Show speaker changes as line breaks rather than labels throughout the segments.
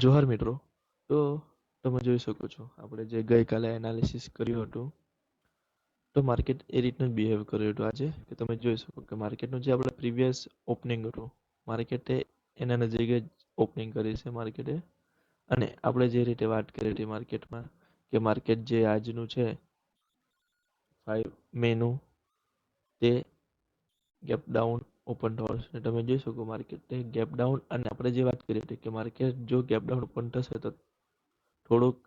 જોહાર મિત્રો. તો તમે જોઈ શકો છો આપણે જે ગઈકાલે એનાલિસિસ કર્યું હતું, તો માર્કેટ એ રીતનું જ બિહેવ કર્યું હતું આજે, કે તમે જોઈ શકો કે માર્કેટનું જે આપણે પ્રીવિયસ ઓપનિંગ હતું, માર્કેટે એના નજીકે જ ઓપનિંગ કરી છે માર્કેટે. અને આપણે જે રીતે વાત કરી હતી માર્કેટમાં, કે માર્કેટ જે આજનું છે 5 મેનું, તે ગેપ ડાઉન ઓપન થવાનું છે. તમે જોઈ શકો માર્કેટ ગેપ ડાઉન, અને આપણે જે વાત કરી હતી કે માર્કેટ જો ગેપ ડાઉન ઓપન થશે તો થોડુંક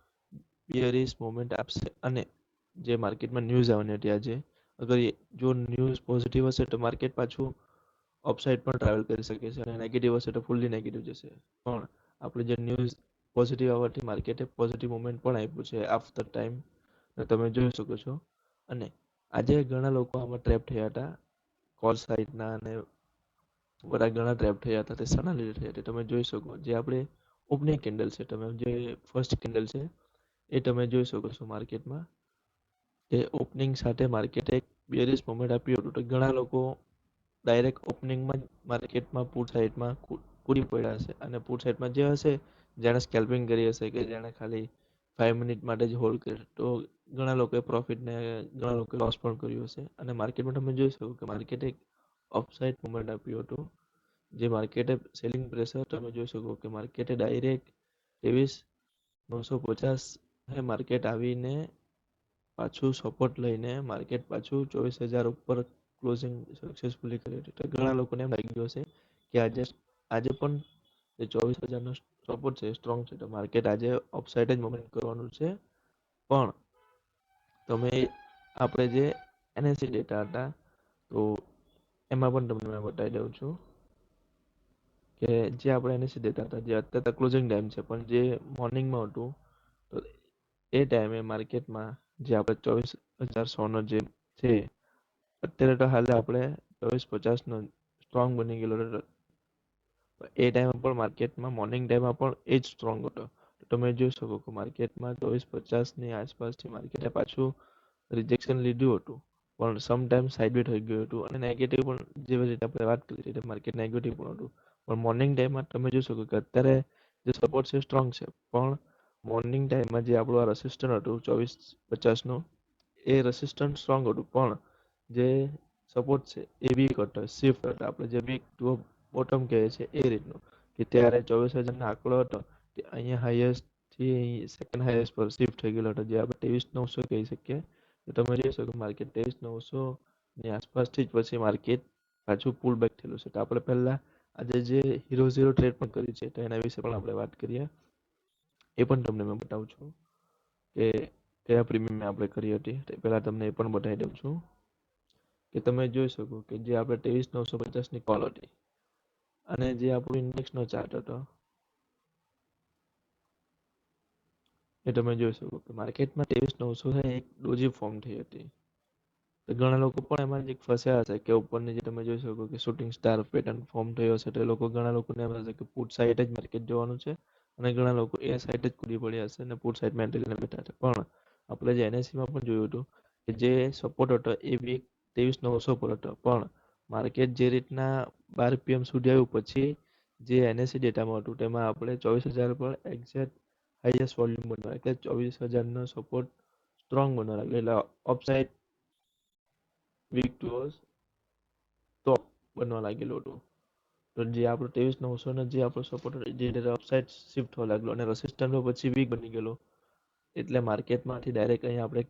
બિયરિશ મોમેન્ટ આપશે. અને જે માર્કેટમાં ન્યૂઝ આવવાની હતી આજે, અગર જો ન્યૂઝ પોઝિટિવ હશે તો માર્કેટ પાછું અપસાઇડ પણ ટ્રાવેલ કરી શકે છે, અને નેગેટિવ હશે તો ફૂલ્લી નેગેટિવ જશે. પણ આપણે જે ન્યૂઝ પોઝિટિવ આવવાથી માર્કેટે પોઝિટિવ મોમેન્ટ પણ આપ્યું છે આફ્ટર ટાઈમ, તમે જોઈ શકો છો. અને આજે ઘણા લોકો આમાં ટ્રેપ થયા હતા, કોલ સાઇડના, અને બધા ઘણા ટ્રેપ થયા હતા. તે શાના લીધે થયા હતા તમે જોઈ શકો. જે આપણે ઓપનિંગ કેન્ડલ છે, તમે જે ફર્સ્ટ કેન્ડલ છે એ તમે જોઈ શકો છો માર્કેટમાં, કે ઓપનિંગ સાથે માર્કેટે એક બેરિશ મોમેન્ટ આપ્યું હતું. તો ઘણા લોકો ડાયરેક્ટ ઓપનિંગમાં જ માર્કેટમાં પુટ સાઈડમાં કૂદી પડ્યા હશે. અને પુટ સાઈડમાં જે હશે, જેણે સ્કેલ્પિંગ કરી હશે, કે જેણે ખાલી 5 મિનિટ માટે જ હોલ્ડ કર્યો, તો ઘણા લોકોએ પ્રોફિટ ને ઘણા લોકોએ લોસ પણ કર્યું હશે. અને માર્કેટમાં તમે જોઈ શકો કે માર્કેટે એક અપસાઇડ મોમેન્ટ આપ્યું હતું. જે માર્કેટે સેલિંગ પ્રેશર તમે જોઈ શકો કે માર્કેટે ડાયરેક્ટ 23,950 માર્કેટ આવીને પાછું સપોર્ટ લઈને માર્કેટ પાછું 24,000 ઉપર ક્લોઝિંગ સક્સેસફુલી કર્યું હતું. તો ઘણા લોકોને એમ લાગી ગયું હશે કે આજે પણ જે 24,000 નો સપોર્ટ છે સ્ટ્રોંગ છે, તો માર્કેટ આજે અપસાઇડ જ મોમેન્ટ કરવાનું છે. પણ તમે આપણે જે એનએસસી ડેટા હતા, તો એમાં પણ તમને મેં બતાવી દઉં છું કે જે આપણે એનએસસી ડેટા હતા, જે અત્યારે ક્લોઝિંગ ટાઈમ છે, પણ જે મોર્નિંગમાં હતું, તો એ ટાઈમે માર્કેટમાં જે આપણે 24,100 જે છે, અત્યારે તો હાલ આપણે 24,50 સ્ટ્રોંગ બની ગયેલો હતો. એ ટાઈમે પણ માર્કેટમાં મોર્નિંગ ટાઈમમાં પણ એ જ સ્ટ્રોંગ હતો. તો તમે જોઈ શકો કે માર્કેટમાં 24,50 આસપાસથી માર્કેટે પાછું રિજેક્શન લીધું હતું, પણ સમ ટાઈમ સાઇડવે થઈ ગયું હતું. અને નેગેટિવ પણ જેવી રીતે આપણે વાત કરી રીતે માર્કેટ નેગેટિવ પણ હતું. પણ મોર્નિંગ ટાઈમમાં તમે જોઈ શકો કે અત્યારે જે સપોર્ટ છે સ્ટ્રોંગ છે, પણ મોર્નિંગ ટાઈમમાં જે આપણું આ રેસિસ્ટન્ટ હતું 24,50નું, એ રેસિસ્ટન્ટ સ્ટ્રોંગ હતું, પણ જે સપોર્ટ છે એ વીક હતો, શિફ્ટ હતો. આપણે જે વીક ટુ બોટમ કહે છે એ રીતનું, કે ત્યારે 24,000 આંકડો હતો, તે અહીંયા હાઈએસ્ટ થી સેકન્ડ હાઈએસ્ટ પર શિફ્ટ થઈ ગયેલો હતો, જે આપણે 23,900 કહી શકીએ. તો તમે જોઈ શકો માર્કેટ 23,900 ની આસપાસથી જ પછી માર્કેટ પાછું પુલ બેક થયેલું છે. તો આપણે પહેલા આજે જે હીરો ઝીરો ટ્રેડ પણ કરી છે, તો એના વિશે પણ આપણે વાત કરીએ. એ પણ તમને મેં બતાવું છું કે કયા પ્રીમિયમ આપણે કરી હતી. પહેલા તમને એ પણ બતાવી દઉં છું કે તમે જોઈ શકો કે જે આપણે 23,950 કોલ હતી, અને જે આપણું ઇન્ડેક્સનો ચાર્ટ હતો, એ તમે જોઈ શકો કે માર્કેટમાં 23,900 એક ડોજી ફોર્મ થઈ હતી. તો ઘણા લોકો પણ એમાં જ ફસ્યા હશે કે ઉપરની જે તમે જોઈ શકો કે શૂટિંગ સ્ટાર પેટર્ન ફોર્મ થયો હશે, તો એ લોકો ઘણા લોકોને એમ હશે કે પુટ સાઈડ જ માર્કેટ જવાનું છે, અને ઘણા લોકો એ સાઈડ જ કૂદી પડ્યા હશે અને પુટ સાઈડમાં એન્ટ્રી લઈને બેઠા છે. પણ આપણે જે એનએસસીમાં પણ જોયું હતું કે જે સપોર્ટ હતો એ વીક 23,900 પર હતો, પણ માર્કેટ જે રીતના 12 PM સુધી આવ્યું, પછી જે એનએસસી ડેટામાં હતું તેમાં આપણે 24,000 પર એક્ઝેક્ટ હાઈએસ્ટ વોલ્યુમ બનવા, એટલે 24,000નો સપોર્ટ સ્ટ્રોંગ બનવા લાગ્યો. એટલે અપસાઇડ વીક ટુ ટોપ બનવા લાગેલું હતું. તો જે આપણું 23,900 ને જે આપણો સપોર્ટ જે અપસાઇડ શિફ્ટ થવા લાગલો, અને રેસિસ્ટન્ટ પછી વીક બની ગયેલો. એટલે માર્કેટમાંથી ડાયરેક્ટ અહીંયા આપણે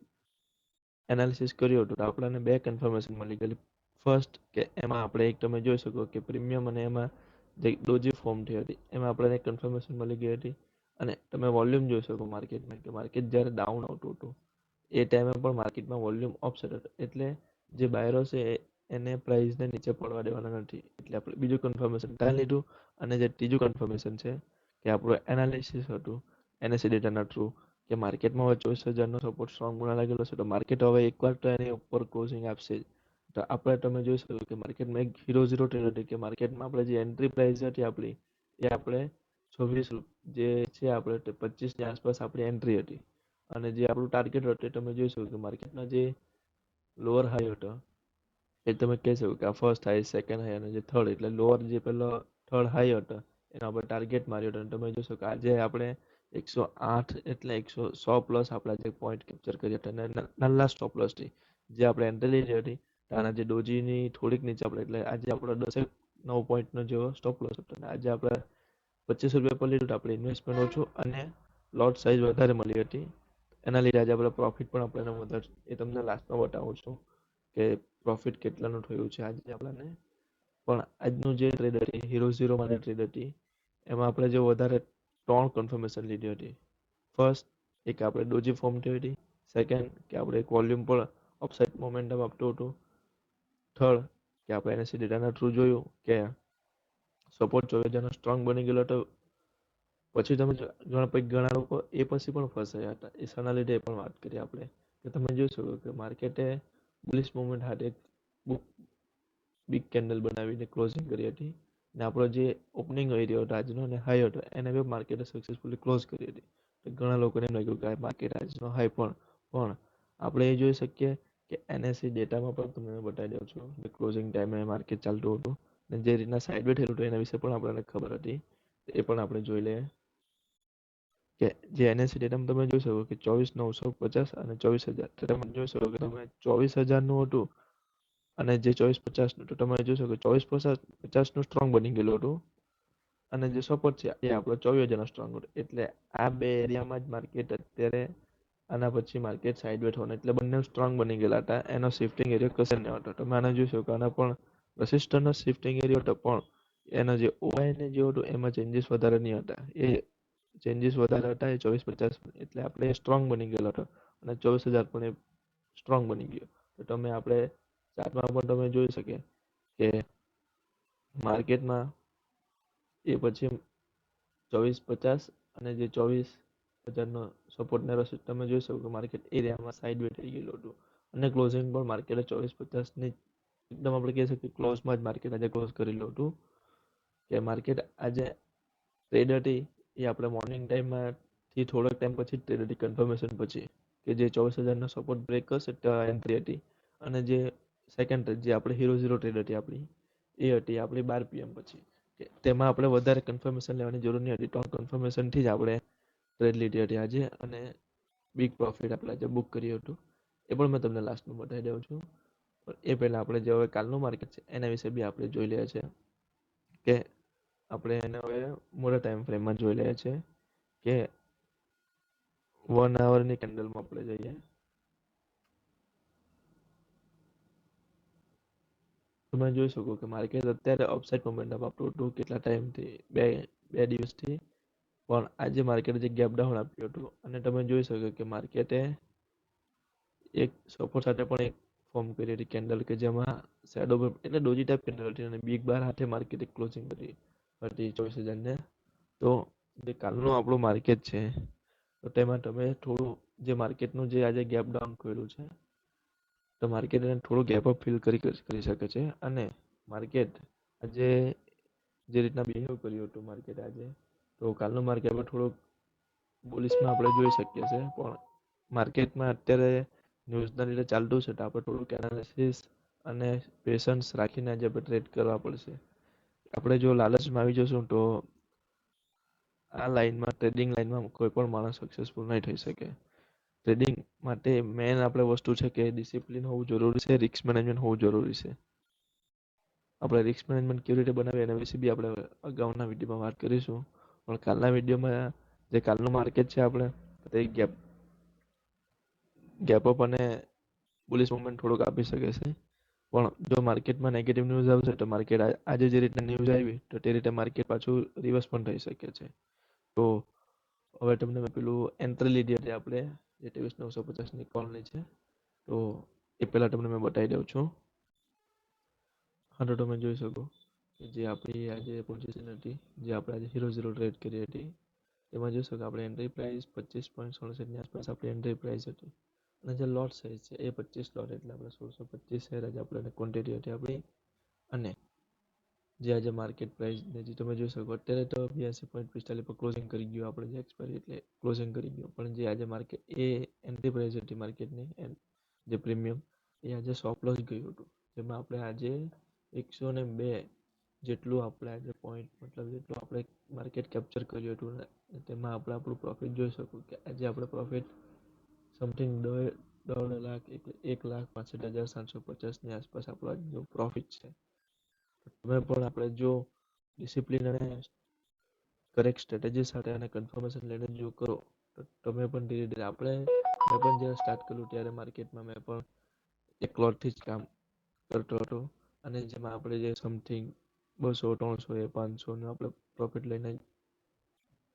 એનાલિસિસ કર્યું હતું, તો આપણને બે કન્ફર્મેશન મળી ગયેલી. ફર્સ્ટ, કે એમાં આપણે એક તમે જોઈ શકો કે પ્રીમિયમ અને એમાં જે ડોજી ફોર્મ થઈ હતી, એમાં આપણને કન્ફર્મેશન મળી ગઈ હતી. અને તમે વોલ્યુમ જોઈ શકો માર્કેટમાં, કે માર્કેટ જ્યારે ડાઉન આવતું હતું એ ટાઈમે પણ માર્કેટમાં વોલ્યુમ અપસેટ હતો. એટલે જે બાયરો છે એને પ્રાઇસને નીચે પડવા દેવાના નથી. એટલે આપણે બીજું કન્ફર્મેશન ત્યાં લીધું. અને જે ત્રીજું કન્ફર્મેશન છે કે આપણું એનાલિસિસ હતું એનએસસી ડેટાના થ્રુ, કે માર્કેટમાં હવે 24,000નો સપોર્ટ સ્ટ્રોંગ બનવા લાગેલો છે, તો માર્કેટ હવે એકવાર તો એની ઉપર ક્લોઝિંગ આપશે જ. તો આપણે તમે જોઈ શકો કે માર્કેટમાં એક હીરો ઝીરો ટ્રેડ હતી, કે માર્કેટમાં આપણે જે એન્ટ્રી પ્રાઇસ હતી આપણી, એ આપણે 26 જે છે આપણે 25ની આસપાસ આપણી એન્ટ્રી હતી. અને જે આપણું ટાર્ગેટ હતું એ તમે જોઈ શકો કે માર્કેટના જે લોઅર હાઈ હતો, એ તમે કહી શકો કે આ ફર્સ્ટ હાઈ, સેકન્ડ હાઈ અને જે થર્ડ, એટલે લોઅર જે પેલો થર્ડ હાઈ હતો એના ઉપર ટાર્ગેટ માર્યો હતો. તમે જોશો કે આજે આપણે 108 એટલે 100 પ્લસ આપણા જે પોઈન્ટ કેપ્ચર કર્યા હતા અને નાના સ્ટોપ લોસ થી જે આપણે એન્ટ્રી લીધી હતી ત્યાંના જે ડોજીની થોડીક નીચે આપણે એટલે આજે આપણો 10-9 પોઈન્ટનો જેવો સ્ટોપ લોસ હતો અને આજે આપણે ₹25 પર લીધું તો આપણે ઇન્વેસ્ટમેન્ટ ઓછું અને લોટ સાઇઝ વધારે મળી હતી. એના લીધે આજે આપણે પ્રોફિટ પણ આપણને વધારે એ તમને લાસ્ટમાં બતાવું છું કે પ્રોફિટ કેટલાનું થયું છે આજે આપણને. પણ આજનું જે ટ્રેડ હતી હીરો ઝીરો માટે ટ્રેડ હતી એમાં આપણે જે વધારે 3 કન્ફર્મેશન લીધી હતી. ફર્સ્ટ એક આપણે ડોજી ફોર્મ થઈ હતી. સેકન્ડ કે આપણે એક વોલ્યુમ પર અપસાઇડ મોમેન્ટમ આપતું હતું. થર્ડ કે આપણે એનએસસી ડેટાના થ્રુ જોયું કે સપોર્ટ 24,000નો સ્ટ્રોંગ બની ગયેલો હતો. પછી તમે ઘણા લોકો એ પછી પણ ફસાયા હતા. એના લીધે એ પણ વાત કરીએ આપણે કે તમે જોઈ શકો કે માર્કેટે બુલિશ મુવમેન્ટ હાથે બિગ કેન્ડલ બનાવીને ક્લોઝિંગ કરી હતી અને આપણો જે ઓપનિંગ એરિયો હતો આજનો અને હાઈ હતો એને બી માર્કેટે સક્સેસફુલી ક્લોઝ કરી હતી. ઘણા લોકોને એમ લાગ્યું કે આ માર્કેટ આજનો હાઈ પણ આપણે એ જોઈ શકીએ કે એનએસસી ડેટામાં પણ તમને બતાવી દઉં છું કે ક્લોઝિંગ ટાઈમે માર્કેટ ચાલતું હતું અને જે રીતના સાઇડવે થયેલું હતું એના વિશે પણ આપણને ખબર હતી. એ પણ આપણે જોઈ લઈએ કે જે એનએસસી ડેટામાં તમે જોઈ શકો કે 24,950 અને 24,000 તમે જોઈ શકો કે તમે 24,000નું હતું અને જે 24,50નું હતું તમે જોઈ શકો 24,50નું સ્ટ્રોંગ બની ગયેલું હતું અને જે સપોર્ટ છે એ આપણો 24,000નો સ્ટ્રોંગ હતો. એટલે આ બે એરિયામાં જ માર્કેટ અત્યારે આના પછી માર્કેટ સાઇડવે થવાનું એટલે બંને સ્ટ્રોંગ બની ગયેલા હતા. એનો શિફ્ટિંગ એરિયો કશે ન હતો. તમે આને જોઈ શકો આના પણ રેસિસ્ટન્સનો શિફ્ટિંગ એરિયો હતો પણ એનો જે ઓઆઈ ને જે હતું એમાં ચેન્જીસ વધારે નહીં હતા. એ ચેન્જીસ વધારે હતા એ 24,50 એટલે આપણે સ્ટ્રોંગ બની ગયેલો હતો અને 24,000 પણ એ સ્ટ્રોંગ બની ગયો. તો તમે આપણે ચાર્ટમાં પણ તમે જોઈ શકે કે માર્કેટમાં એ પછી 24,50 અને જે 24,000નો સપોર્ટને તમે જોઈ શકો કે માર્કેટ એરિયામાં સાઇડવે થઈ ગયેલું હતું અને ક્લોઝિંગ પણ માર્કેટે 24,50ની એકદમ આપણે કહી શકીએ ક્લોઝમાં જ માર્કેટ આજે ક્લોઝ કરેલું હતું કે માર્કેટ આજે ટ્રેડ હતી એ આપણે મોર્નિંગ ટાઈમમાંથી થોડોક ટાઈમ પછી ટ્રેડ હતી કન્ફર્મેશન પછી કે જે 24,000નો સપોર્ટ બ્રેક કરશે ત્યાં એન્ટ્રી હતી અને જે સેકન્ડ જે આપણે હીરો ઝીરો ટ્રેડ હતી આપણી એ હતી આપણી 12 PM પછી કે તેમાં આપણે વધારે કન્ફર્મેશન લેવાની જરૂર નહીં હતી. 3 કન્ફર્મેશનથી જ આપણે ટ્રેડ લીધી હતી આજે અને બિગ પ્રોફિટ આપણે આજે બુક કર્યું હતું. એ પણ મેં તમને લાસ્ટમાં બતાવી દઉં છું. એ પહેલાં આપણે જે હવે કાલનું માર્કેટ છે એના વિશે બી આપણે જોઈ લઈએ છીએ કે આપણે એને હવે મોટા ટાઈમ ફ્રેમમાં જોઈ લઈએ છીએ કે 1 આવરની કેન્ડલમાં આપણે જઈએ. તમે જોઈ શકો કે માર્કેટ અત્યારે અપસાઇડ મોમેન્ટમ આપણું હતું કેટલા ટાઈમથી બે દિવસથી પણ આજે માર્કેટે જે ગેપ ડાઉન આપ્યું હતું અને તમે જોઈ શકો કે માર્કેટે એક સપોર્ટ સાથે પણ એક ફોર્મ કરી હતી કેન્ડલ કે જેમાં શેડો એટલે ડોજી ટાઈપ કેન્ડલ હતી અને બિગ બાર હાથે માર્કેટ ક્લોઝિંગ કરી હતી 24,000ને. તો જે કાલનું આપણું માર્કેટ છે તો તેમાં તમે થોડું જે માર્કેટનું જે આજે ગેપ ડાઉન કર્યું છે તો માર્કેટ એને થોડું ગેપ અપ ફિલ કરી શકે છે અને માર્કેટ આજે જે રીતના બિહેવ કર્યું હતું માર્કેટ આજે તો કાલનું માર્કેટમાં થોડુંક બુલિશમાં આપણે જોઈ શકીએ છીએ પણ માર્કેટમાં અત્યારે ન્યૂઝના લીધે ચાલતું છે તો આપણે થોડુંક એનાલિસિસ અને પેશન્સ રાખીને આજે આપણે ટ્રેડ કરવા પડશે. આપણે જો લાલચમાં આવી જશું તો આ લાઈનમાં ટ્રેડિંગ લાઈનમાં કોઈ પણ માણસ સક્સેસફુલ નહીં થઈ શકે. ટ્રેડિંગ માટે મેન આપણે વસ્તુ છે કે ડિસિપ્લિન હોવું જરૂરી છે, રિસ્ક મેનેજમેન્ટ હોવું જરૂરી છે. આપણે રિસ્ક મેનેજમેન્ટ કેવી રીતે બનાવીએ એના વિશે બી આપણે અગાઉના વિડીયોમાં વાત કરીશું. પણ કાલના વિડીયોમાં જે કાલનું માર્કેટ છે આપણે તે ગેપ અપ અને બુલિશ મુવમેન્ટ થોડુંક આપી શકે છે. પણ જો માર્કેટમાં નેગેટિવ ન્યૂઝ આવશે તો માર્કેટ આજે જે રીતે ન્યૂઝ આવી તો તે રીતે માર્કેટ પાછું રિવર્સ પણ થઈ શકે છે. તો હવે તમને મેં પેલું એન્ટ્રી લીધી હતી આપણે જે 23,950ની કોલની છે તો એ પહેલાં તમને મેં બતાવી દઉં છું. હા તો તમે જોઈ શકો કે જે આપણી આજે પોઝિશન હતી જે આપણે આજે હીરો ઝીરો ટ્રેડ કરી હતી તેમાં જોઈ શકો આપણે એન્ટ્રી પ્રાઇસ 25.67ની આસપાસ આપણી એન્ટ્રી પ્રાઇસ હતી અને જે લોટ સાઇઝ છે એ 25 લોટ એટલે આપણે 1625 શેર જ આપણે ક્વોન્ટિટી હતી આપણી અને જે આજે માર્કેટ પ્રાઇસ જે તમે જોઈ શકો અત્યારે તો 82.45 પર ક્લોઝિંગ કરી ગયું આપણે જે એક્સપાયરી એટલે ક્લોઝિંગ કરી ગયું પણ જે આજે માર્કેટ એ એન્ટ્રી પ્રાઇસ હતી માર્કેટની જે પ્રીમિયમ એ આજે 100 પ્લસ ગયું હતું જેમાં આપણે આજે 102 જેટલું આપણે આજે પોઈન્ટ મતલબ જેટલું આપણે માર્કેટ કેપ્ચર કર્યું હતું ને તેમાં આપણે આપણું પ્રોફિટ જોઈ શકું કે આજે આપણે પ્રોફિટ સમથિંગ 1,65,750 ની આસપાસ આપણો આજનો પ્રોફિટ છે. તમે પણ આપણે જો ડિસિપ્લિન અને કરેક્ટ સ્ટ્રેટેજી સાથે અને કન્ફર્મેશન લઈને જો કરો તો તમે પણ ધીરે ધીરે મેં પણ જ્યારે સ્ટાર્ટ કર્યું ત્યારે માર્કેટમાં મેં પણ એકલોથી જ કામ કરતો હતો અને જેમાં આપણે જે સમથિંગ 200, 300 500 આપણે પ્રોફિટ લઈને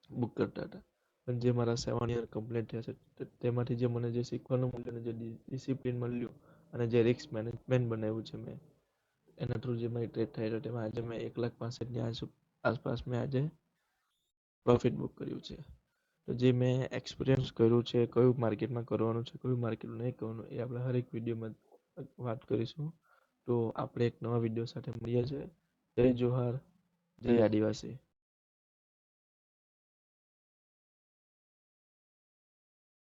બુક કરતા હતા. પણ જે મારા 7 યર કમ્પ્લીટ થયા છે તેમાંથી જે મને જે શીખવાનું મળ્યું જે ડિસિપ્લિન મળ્યું અને જે રિસ્ક મેનેજમેન્ટ બનાવ્યું છે મેં એના થ્રુ જે મારી ટ્રેડ થઈ રહ્યો તેમાં આજે મેં 1,65,000ની આસપાસ મેં આજે પ્રોફિટ બુક કર્યું છે. તો જે મેં એક્સપિરિયન્સ કર્યું છે કયું માર્કેટમાં કરવાનું છે કયું માર્કેટ નહીં કરવાનું એ આપણે હરેક વિડીયોમાં વાત કરીશું. તો આપણે એક નવા વિડીયો સાથે મળીએ છીએ. જય જોહાર, જય આદિવાસી.